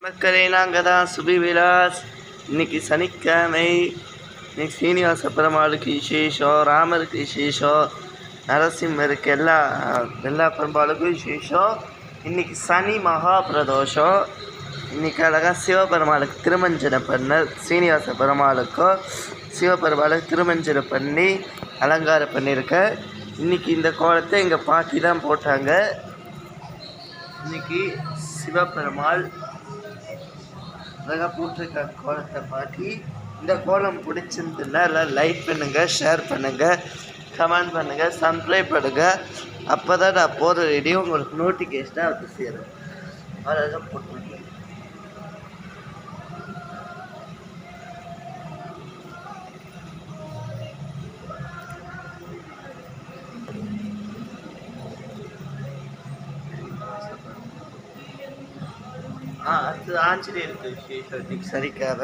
மக்களே, நாங்கள் தான் சுபி விலாஸ். இன்னைக்கு சனிக்கிழமை. இன்னைக்கு சீனிவாச பெருமாளுக்கு விசேஷம், ராமருக்கு விசேஷம், நரசிம்மருக்கு எல்லா பெருமாளுக்கும் விசேஷம். இன்னைக்கு சனி மகா பிரதோஷம். இன்னைக்கு அழகாக சிவபெருமாளுக்கு திருமஞ்சனை பண்ண, சீனிவாச பெருமாளுக்கும் சிவபெருமாளுக்கு திருமஞ்சனை பண்ணி அலங்காரம் பண்ணியிருக்கேன். இன்னைக்கு இந்த கோலத்தை எங்கள் பாட்டி தான் போட்டாங்க. இன்னைக்கு சிவபெருமாள் அழகாக போட்டிருக்க கோலத்தை பாட்டி. இந்த கோலம் பிடிச்சிருந்துன்னா எல்லாம் லைக் பண்ணுங்கள், ஷேர் பண்ணுங்கள், கமெண்ட் பண்ணுங்கள், சப்ஸ்கிரைப் பண்ணுங்கள். அப்போ தான் நான் போகிற வீடியோ உங்களுக்கு நோட்டிஃபிகேஷனாக வந்து சேரும். அழகாக போட்டுருக்கேன். அடுத்தது ஆஞ்சநேயருக்கு விசேஷம். இன்னைக்கு சரிக்காக